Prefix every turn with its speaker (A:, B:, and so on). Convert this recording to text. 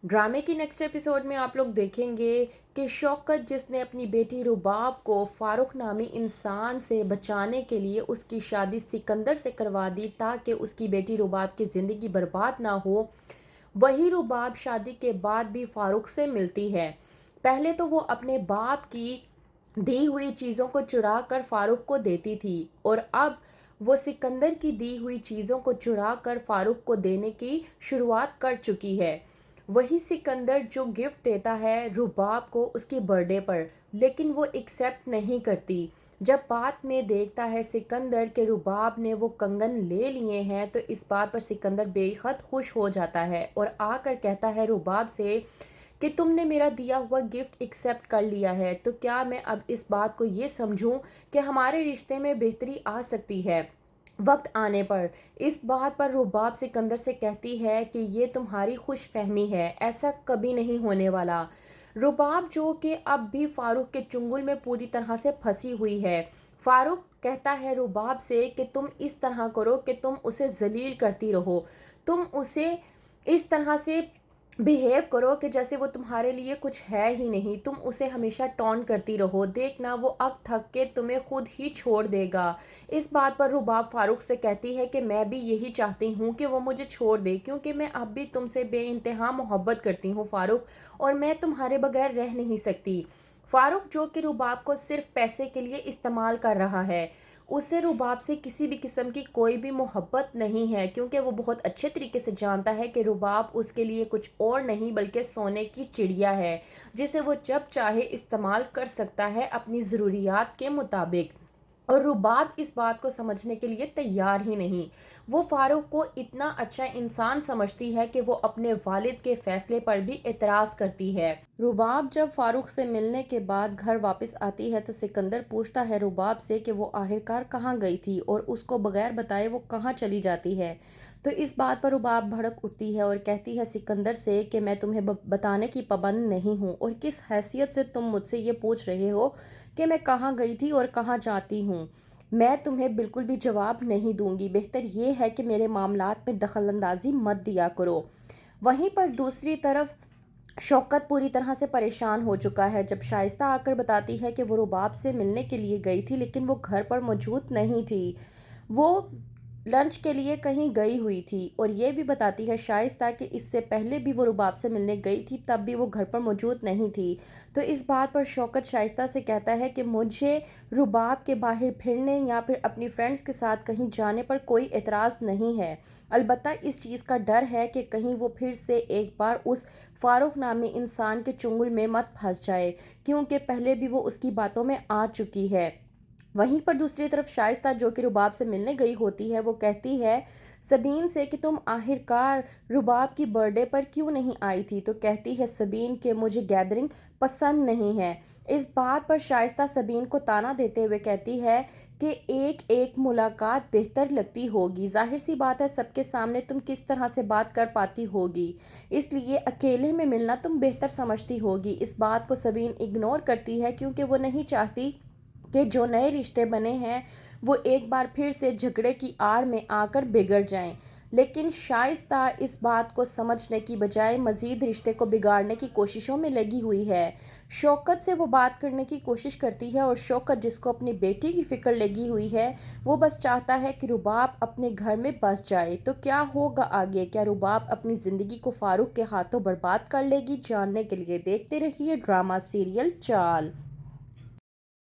A: ड्रामे की next episode में आप लोग देखेंगे कि शौकत जिसने अपनी बेटी रुबाब को फारूक नामी इंसान से बचाने के लिए उसकी शादी सिकंदर से करवा दी ताकि उसकी बेटी रुबाब की ज़िंदगी बर्बाद ना हो, वही रुबाब शादी के बाद भी फारूक से मिलती है। पहले तो वो अपने बाप की दी हुई चीज़ों को चुरा कर फारूक को देती थी और अब वो सिकंदर की दी हुई चीज़ों को चुरा कर फारूक को देने की शुरुआत कर चुकी है। वही सिकंदर जो गिफ्ट देता है रुबाब को उसकी बर्थडे पर, लेकिन वो एक्सेप्ट नहीं करती। जब बात में देखता है सिकंदर के रुबाब ने वो कंगन ले लिए हैं तो इस बात पर सिकंदर बेहद खुश हो जाता है और आकर कहता है रुबाब से कि तुमने मेरा दिया हुआ गिफ्ट एक्सेप्ट कर लिया है, तो क्या मैं अब इस बात को ये समझूं कि हमारे रिश्ते में बेहतरी आ सकती है वक्त आने पर। इस बात पर रुबाब सिकंदर से कहती है कि ये तुम्हारी खुश फहमी है, ऐसा कभी नहीं होने वाला। रुबाब जो कि अब भी फारूक के चुंगल में पूरी तरह से फंसी हुई है। फारूक कहता है रुबाब से कि तुम इस तरह करो कि तुम उसे जलील करती रहो, तुम उसे इस तरह से बिहेव करो कि जैसे वो तुम्हारे लिए कुछ है ही नहीं, तुम उसे हमेशा टॉन्ट करती रहो, देखना वो अक थक के तुम्हें खुद ही छोड़ देगा। इस बात पर रुबाब फारूक से कहती है कि मैं भी यही चाहती हूँ कि वो मुझे छोड़ दे, क्योंकि मैं अब भी तुमसे बेइंतहा मोहब्बत करती हूँ फारूक, और मैं तुम्हारे बगैर रह नहीं सकती। फारूक जो कि रुबाब को सिर्फ पैसे के लिए इस्तेमाल कर रहा है, उसे रुबाब से किसी भी किस्म की कोई भी मोहब्बत नहीं है, क्योंकि वो बहुत अच्छे तरीके से जानता है कि रुबाब उसके लिए कुछ और नहीं बल्कि सोने की चिड़िया है, जिसे वो जब चाहे इस्तेमाल कर सकता है अपनी ज़रूरियात के मुताबिक। और रुबाब इस बात को समझने के लिए तैयार ही नहीं। वो फारूक को इतना अच्छा इंसान समझती है कि वो अपने वालिद के फैसले पर भी एतराज़ करती है। रुबाब जब फारूक से मिलने के बाद घर वापस आती है तो सिकंदर पूछता है रुबाब से कि वो आखिरकार कहाँ गई थी और उसको बगैर बताए वो कहाँ चली जाती है। तो इस बात पर रुबाब भड़क उठती है और कहती है सिकंदर से कि मैं तुम्हें बताने की पाबंद नहीं हूँ, और किस हैसियत से तुम मुझसे ये पूछ रहे हो कि मैं कहाँ गई थी और कहाँ जाती हूँ। मैं तुम्हें बिल्कुल भी जवाब नहीं दूंगी, बेहतर ये है कि मेरे मामलात में दखल अंदाजी मत दिया करो। वहीं पर दूसरी तरफ शौकत पूरी तरह से परेशान हो चुका है जब शाइस्ता आकर बताती है कि वो रुबाब से मिलने के लिए गई थी लेकिन वो घर पर मौजूद नहीं थी, वो लंच के लिए कहीं गई हुई थी। और ये भी बताती है शाइस्ता कि इससे पहले भी वो रुबाब से मिलने गई थी, तब भी वो घर पर मौजूद नहीं थी। तो इस बात पर शौकत शाइस्ता से कहता है कि मुझे रुबाब के बाहर फिरने या फिर अपनी फ्रेंड्स के साथ कहीं जाने पर कोई एतराज़ नहीं है, अलबत्ता इस चीज़ का डर है कि कहीं वो फिर से एक बार उस फारूक नामी इंसान के चुंगल में मत फंस जाए, क्योंकि पहले भी वो उसकी बातों में आ चुकी है। वहीं पर दूसरी तरफ शाइस्ता जो कि रुबाब से मिलने गई होती है वो कहती है सबीन से कि तुम आखिरकार रुबाब की बर्थडे पर क्यों नहीं आई थी। तो कहती है सबीन कि मुझे गैदरिंग पसंद नहीं है। इस बात पर शाइस्ता सबीन को ताना देते हुए कहती है कि एक एक मुलाकात बेहतर लगती होगी, जाहिर सी बात है सबके सामने तुम किस तरह से बात कर पाती होगी, इसलिए अकेले में मिलना तुम बेहतर समझती होगी। इस बात को सबीन इग्नोर करती है क्योंकि वो नहीं चाहती कि जो नए रिश्ते बने हैं वो एक बार फिर से झगड़े की आड़ में आकर बिगड़ जाएं। लेकिन शाइस्ता इस बात को समझने की बजाय मज़ीद रिश्ते को बिगाड़ने की कोशिशों में लगी हुई है। शौकत से वो बात करने की कोशिश करती है और शौकत जिसको अपनी बेटी की फ़िक्र लगी हुई है वो बस चाहता है कि रुबाब अपने घर में बस जाए। तो क्या होगा आगे, क्या रुबाब अपनी ज़िंदगी को फारूक के हाथों बर्बाद कर लेगी? जानने के लिए देखते रहिए ड्रामा सीरियल चाल।